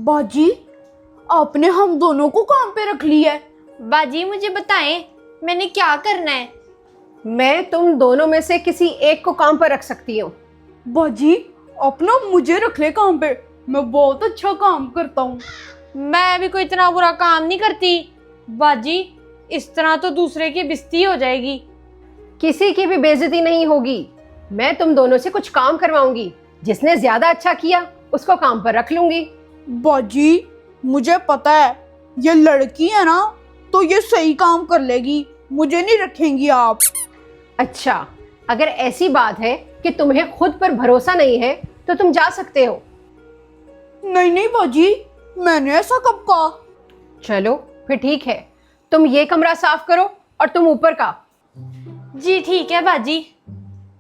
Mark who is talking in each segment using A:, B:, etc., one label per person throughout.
A: बाजी, आपने हम दोनों को काम पे रख लिया है।
B: बाजी मुझे बताएं मैंने क्या करना है।
C: मैं तुम दोनों में से किसी एक को काम पर रख सकती हूँ।
A: बाजी, अपना मुझे रख ले काम पे, मैं बहुत अच्छा काम करता हूँ।
B: मैं भी कोई इतना बुरा काम नहीं करती बाजी, इस तरह तो दूसरे की बेइज्जती हो जाएगी।
C: किसी की भी बेइज्जती नहीं होगी। मैं तुम दोनों से कुछ काम करवाऊंगी, जिसने ज्यादा अच्छा किया उसको काम पर रख लूंगी।
A: बाजी, मुझे पता है ये लड़की है ना, तो ये सही काम कर लेगी, मुझे नहीं रखेंगी आप।
C: अच्छा, अगर ऐसी बात है कि तुम्हें खुद पर भरोसा नहीं है तो तुम जा सकते हो।
A: नहीं नहीं बाजी, मैंने ऐसा कब कहा।
C: चलो फिर ठीक है, तुम ये कमरा साफ करो और तुम ऊपर का।
B: जी ठीक है बाजी,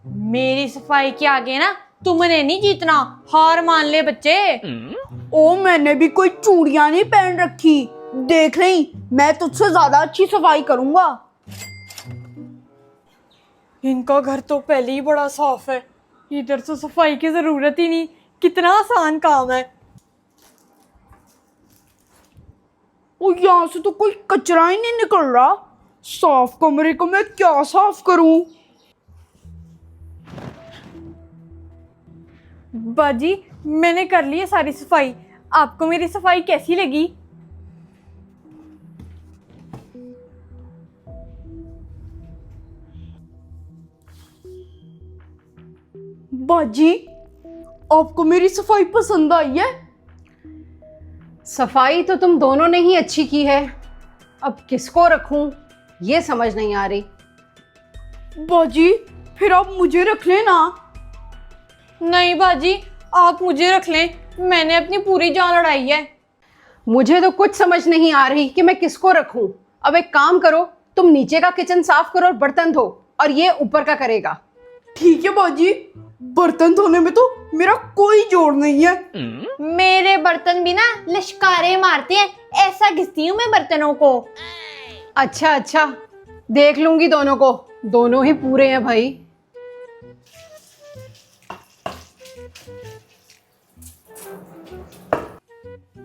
B: मेरी सफाई के आगे ना तुमने नहीं जीतना, हार मान ले बच्चे।
A: ओ, मैंने भी कोई चूड़ियां नहीं पहन रखी, देख रही मैं तुझसे ज्यादा अच्छी सफाई करूंगा।
B: इनका घर तो पहले ही बड़ा साफ है, इधर तो सफाई की जरूरत ही नहीं, कितना आसान काम है।
A: ओ, यहाँ से तो कोई कचरा ही नहीं निकल रहा, साफ कमरे को मैं क्या साफ करूं।
B: बाजी मैंने कर ली है सारी सफाई, आपको मेरी सफाई कैसी लगी?
A: बाजी, आपको मेरी सफाई पसंद आई है?
C: सफाई तो तुम दोनों ने ही अच्छी की है, अब किसको रखूं ये समझ नहीं आ रही।
A: बाजी, फिर आप मुझे रख लेना।
B: नहीं बाजी, आप मुझे रख लें, मैंने अपनी पूरी जान लड़ाई है।
C: मुझे तो कुछ समझ नहीं आ रही कि मैं किसको रखूं। अब एक काम करो, तुम नीचे का किचन साफ करो और बर्तन धो, और ये ऊपर का करेगा।
A: ठीक है बाजी, बर्तन धोने में तो मेरा कोई जोर नहीं है।
B: मेरे बर्तन भी ना लश्कारे मारते हैं, ऐसा घिसती हूँ मैं बर्तनों को।
C: अच्छा अच्छा, देख लूंगी दोनों को, दोनों ही पूरे हैं भाई।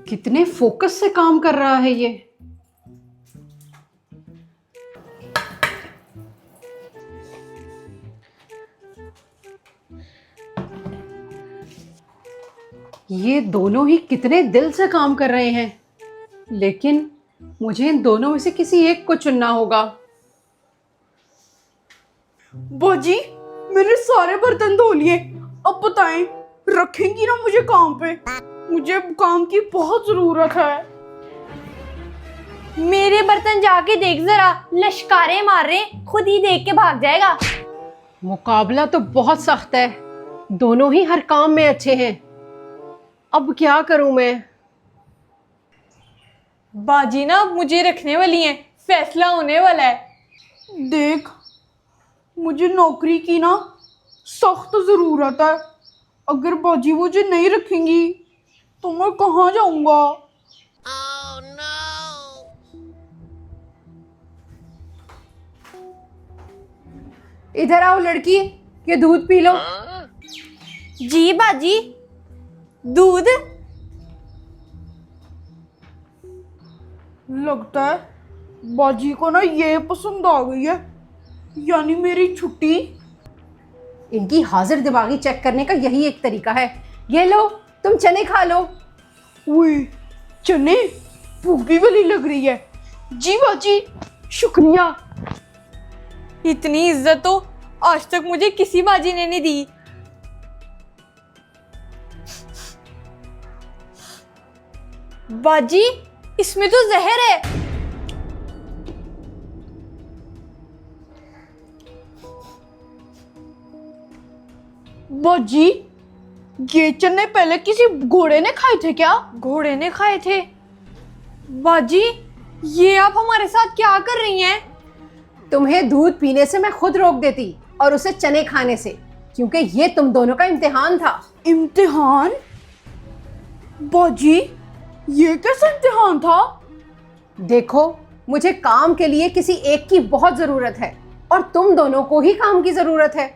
C: कितने फोकस से काम कर रहा है ये। ये दोनों ही कितने दिल से काम कर रहे हैं, लेकिन मुझे इन दोनों में से किसी एक को चुनना होगा।
A: बाजी, मैंने सारे बर्तन धो लिए, अब बताएं रखेंगी ना मुझे काम पे? मुझे काम की बहुत जरूरत है।
B: मेरे बर्तन जाके देख जरा, लश्कारे मार रहे हैं, खुद ही देख के भाग जाएगा।
C: मुकाबला तो बहुत सख्त है, दोनों ही हर काम में अच्छे हैं। अब क्या करूं मैं?
B: बाजी ना अब मुझे रखने वाली हैं, फैसला होने वाला है।
A: देख, मुझे नौकरी की ना सख्त जरूरत है, अगर बाजी मुझे नहीं रखेंगी तो मैं कहाँ जाऊंगा?
C: इधर आओ लड़की, ये दूध पी लो।
B: जी बाजी, दूध?
A: लगता है बाजी को ना ये पसंद आ गई है, यानी मेरी छुट्टी।
C: इनकी हाजिर दिमागी चेक करने का यही एक तरीका है। ये लो, तुम चने खा लो।
A: उई, चने भूखी वाली लग रही है। जी बाजी, शुक्रिया।
B: इतनी इज्जत तो आज तक मुझे किसी बाजी ने नहीं दी। बाजी, इसमें तो जहर है।
A: बाजी, ये चने पहले किसी घोड़े ने खाए थे क्या?
B: घोड़े ने खाए थे? बाजी, ये आप हमारे साथ क्या कर रही हैं?
C: तुम्हें दूध पीने से मैं खुद रोक देती और उसे चने खाने से, क्योंकि ये तुम दोनों का इम्तिहान था।
A: इम्तिहान? बाजी, ये कैसा इम्तिहान था?
C: देखो, मुझे काम के लिए किसी एक की बहुत जरूरत है और तुम दोनों को ही काम की जरूरत है।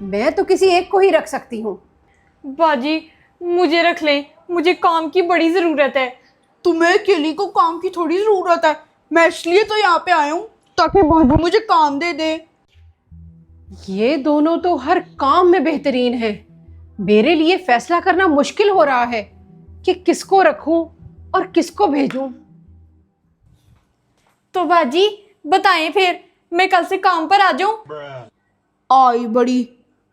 C: मैं तो किसी एक को ही रख सकती हूँ।
B: बाजी मुझे रख लें, मुझे काम की बड़ी जरूरत है।
A: तुम्हें अकेली को काम की थोड़ी जरूरत है। मैं इसलिए तो यहाँ पे आया हूँ ताकि बाबू मुझे काम दे दे।
C: ये दोनों तो हर काम में बेहतरीन है। मेरे लिए फैसला करना मुश्किल हो रहा है कि किसको रखूं और किसको भेजूं।
B: तो बाजी बताएं फिर, मैं कल से काम पर आ जाऊं?
A: आई बड़ी,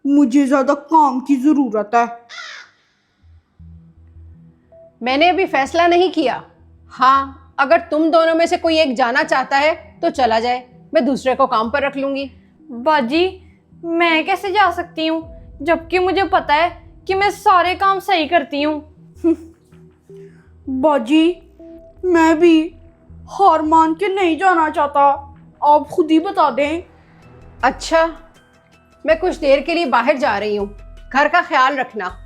A: मुझे ज्यादा काम की जरूरत है।
C: मैंने अभी फैसला नहीं किया। हाँ, अगर तुम दोनों में से कोई एक जाना चाहता है तो चला जाए, मैं दूसरे को काम पर रख लूंगी।
B: बाजी मैं कैसे जा सकती हूँ, जबकि मुझे पता है कि मैं सारे काम सही करती हूँ।
A: बाजी मैं भी हार मान के नहीं जाना चाहता, आप खुद ही बता दें।
C: अच्छा, मैं कुछ देर के लिए बाहर जा रही हूँ, घर का ख्याल रखना।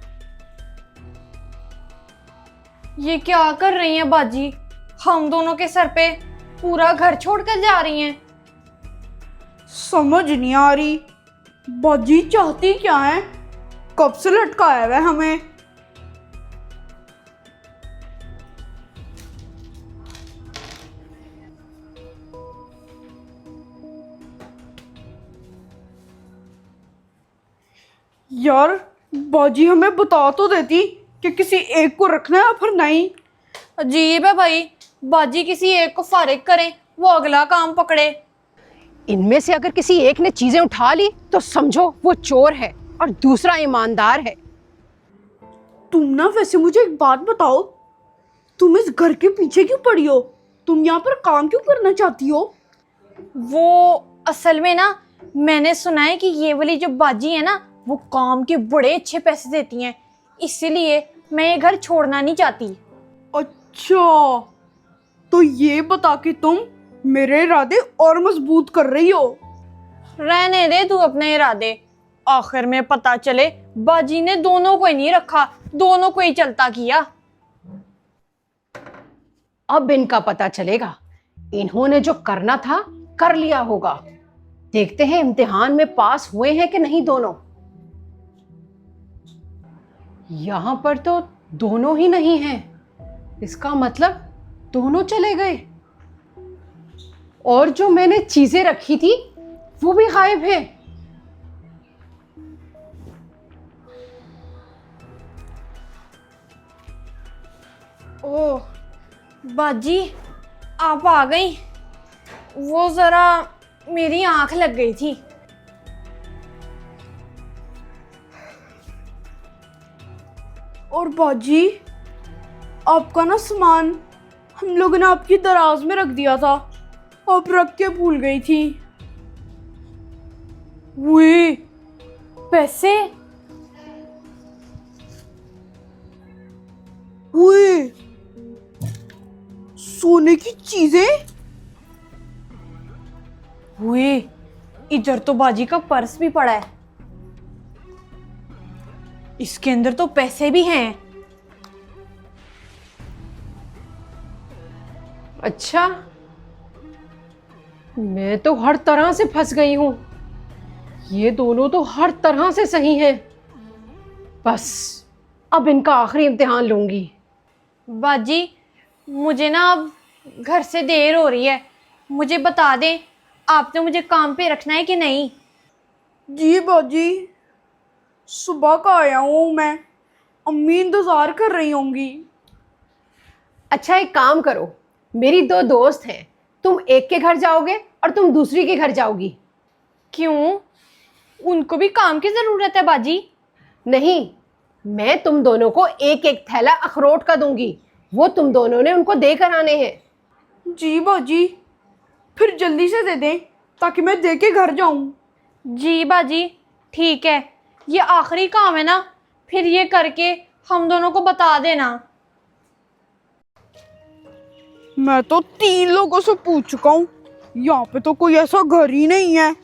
B: ये क्या कर रही हैं बाजी? हम दोनों के सर पे पूरा घर छोड़कर जा रही हैं।
A: समझ नहीं आ रही बाजी चाहती क्या है, कब से लटकाया है हमें। यार बाजी हमें बता तो देती कि किसी एक को रखना है, फिर नहीं।
B: अजीब है भाई, बाजी किसी एक को फारिग करें, वो अगला काम पकड़े।
C: इनमें से अगर किसी एक ने चीजें उठा ली तो समझो वो चोर है और दूसरा ईमानदार है।
A: तुम ना वैसे मुझे एक बात बताओ, तुम इस घर के पीछे क्यों पड़ी हो? तुम यहाँ पर काम क्यों करना चाहती हो?
B: वो असल में ना, मैंने सुना है कि ये वाली जो बाजी है ना, वो काम के बड़े अच्छे पैसे देती हैं, इसीलिए मैं ये घर छोड़ना नहीं चाहती।
A: अच्छा, तो ये बता के तुम मेरे इरादे और मजबूत कर रही हो।
B: रहने दे तू अपने इरादे, आखिर में पता चले बाजी ने दोनों को ही नहीं रखा, दोनों को ही चलता किया।
C: अब इनका पता चलेगा, इन्होंने जो करना था कर लिया होगा। देखते हैं इम्तिहान में पास हुए हैं कि नहीं दोनों। यहां पर तो दोनों ही नहीं हैं, इसका मतलब दोनों चले गए। और जो मैंने चीजें रखी थी वो भी गायब है।
B: ओह बाजी, आप आ गई। वो जरा मेरी आंख लग गई थी।
A: और बाजी आपका ना सामान हम लोगों ने आपकी दराज में रख दिया था, आप रख के भूल गई थी।
B: वे पैसे?
A: ओए, सोने की चीजें?
B: वे इधर तो बाजी का पर्स भी पड़ा है, इसके अंदर तो पैसे भी हैं।
C: अच्छा, मैं तो हर तरह से फंस गई हूं। ये दोनों तो हर तरह से सही हैं। बस अब इनका आखिरी इम्तिहान लूंगी।
B: बाजी मुझे ना अब घर से देर हो रही है, मुझे बता दें आपने मुझे काम पे रखना है कि नहीं?
A: जी बाजी, सुबह का आया हूँ मैं, अम्मी इंतजार कर रही होंगी।
C: अच्छा, एक काम करो, मेरी दो दोस्त हैं, तुम एक के घर जाओगे और तुम दूसरी के घर जाओगी।
B: क्यों, उनको भी काम की जरूरत है बाजी?
C: नहीं, मैं तुम दोनों को एक एक थैला अखरोट का दूंगी, वो तुम दोनों ने उनको देकर आने हैं।
A: जी बाजी, फिर जल्दी से दे दें ताकि मैं दे के घर जाऊं।
B: जी बाजी ठीक है, ये आखिरी काम है ना, फिर ये करके हम दोनों को बता देना।
A: मैं तो 3 लोगों से पूछ चुका हूँ, यहाँ पे तो कोई ऐसा घर ही नहीं है।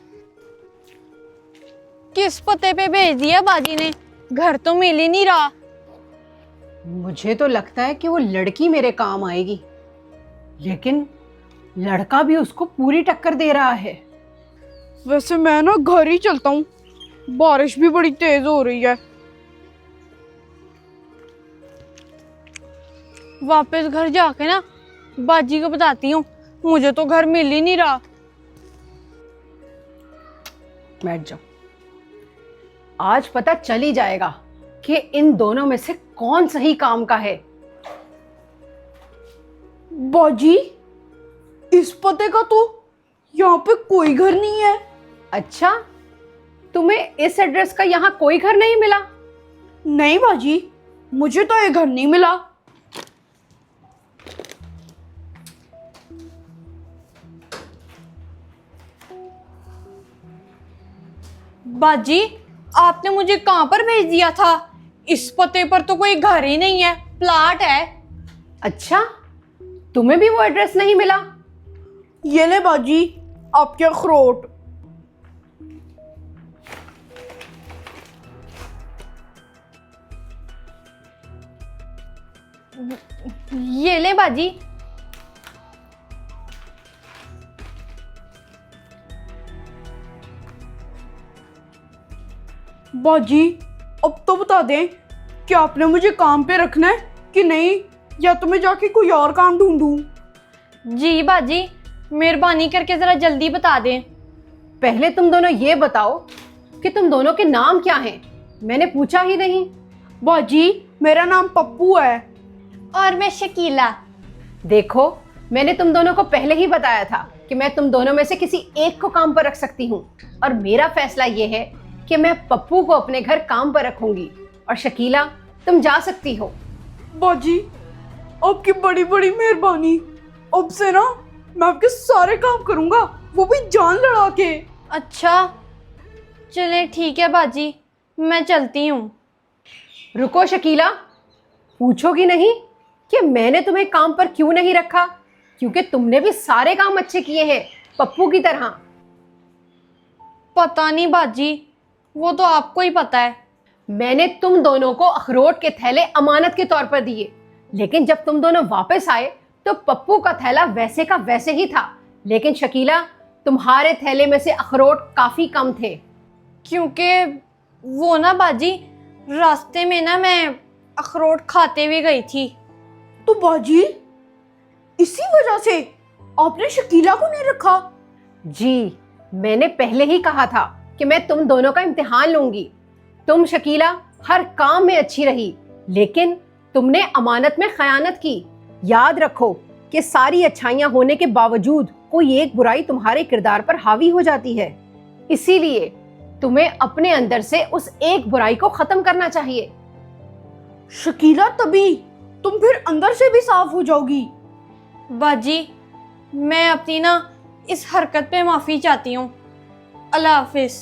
B: किस पते पे भेज दिया बाजी ने, घर तो मिल ही नहीं रहा।
C: मुझे तो लगता है कि वो लड़की मेरे काम आएगी, लेकिन लड़का भी उसको पूरी टक्कर दे रहा है।
A: वैसे मैं ना घर ही चलता हूँ, बारिश भी बड़ी तेज हो रही है।
B: वापस घर जाके ना बाजी को बताती हूँ, मुझे तो घर मिल ही नहीं रहा।
C: बैठ जाओ। आज पता चल ही जाएगा कि इन दोनों में से कौन सही काम का है।
A: बाजी, इस पते का तो यहाँ पे कोई घर नहीं है।
C: अच्छा, तुम्हें इस एड्रेस का यहाँ कोई घर नहीं मिला?
A: नहीं बाजी, मुझे तो ये घर नहीं मिला।
B: बाजी, आपने मुझे कहाँ पर भेज दिया था? इस पते पर तो कोई घर ही नहीं है, प्लाट है।
C: अच्छा, तुम्हें भी वो एड्रेस नहीं मिला?
A: ये ले बाजी, आपके अखरोट।
B: ये ले बाजी।
A: बाजी, अब तो बता दें कि आपने मुझे काम पे रखना है कि नहीं, या तो मैं जाके कोई और काम ढूंढूं।
B: जी बाजी, मेहरबानी करके जरा जल्दी बता दें।
C: पहले तुम दोनों ये बताओ कि तुम दोनों के नाम क्या हैं? मैंने पूछा ही नहीं।
A: बाजी, मेरा नाम पप्पू है।
B: और मैं शकीला।
C: देखो, मैंने तुम दोनों को पहले ही बताया था कि मैं तुम दोनों में से किसी एक को काम पर रख सकती हूँ, और मेरा फैसला ये है कि मैं पप्पू को अपने घर काम पर रखूंगी, और शकीला, तुम जा सकती हो।
A: बाजी, आपकी बड़ी बड़ी मेहरबानी। अब से ना मैं आपके सारे काम करूंगा, वो भी जान लड़ा के।
B: अच्छा, चले ठीक है बाजी, मैं चलती हूँ।
C: रुको शकीला, पूछोगी नहीं कि मैंने तुम्हें काम पर क्यों नहीं रखा? क्योंकि तुमने भी सारे काम अच्छे किए हैं, पप्पू की तरह।
B: पता नहीं बाजी, वो तो आपको ही पता है।
C: मैंने तुम दोनों को अखरोट के थैले अमानत के तौर पर दिए, लेकिन जब तुम दोनों वापस आए तो पप्पू का थैला वैसे का वैसे ही था। लेकिन शकीला, तुम्हारे थैले में से अखरोट काफी कम थे।
B: क्योंकि वो ना बाजी, रास्ते में ना मैं अखरोट खाते हुए गई थी।
A: तो बाजी, इसी वजह से आपने शकीला को नहीं रखा?
C: जी, मैंने पहले ही कहा था कि मैं तुम दोनों का इम्तिहान लूंगी। तुम शकीला हर काम में अच्छी रही, लेकिन तुमने अमानत में खयानत की। याद रखो कि सारी अच्छाइयां होने के बावजूद कोई एक बुराई तुम्हारे किरदार पर हावी हो जाती है। इसीलिए तुम्हें अपने अंदर से उस एक बुराई को खत्म करना चाहिए।
A: शकीला, तभी तुम फिर अंदर से भी साफ हो जाओगी।
B: बाजी, मैं अपनी ना इस हरकत पे माफ़ी चाहती हूँ। अल्लाह हाफिज़।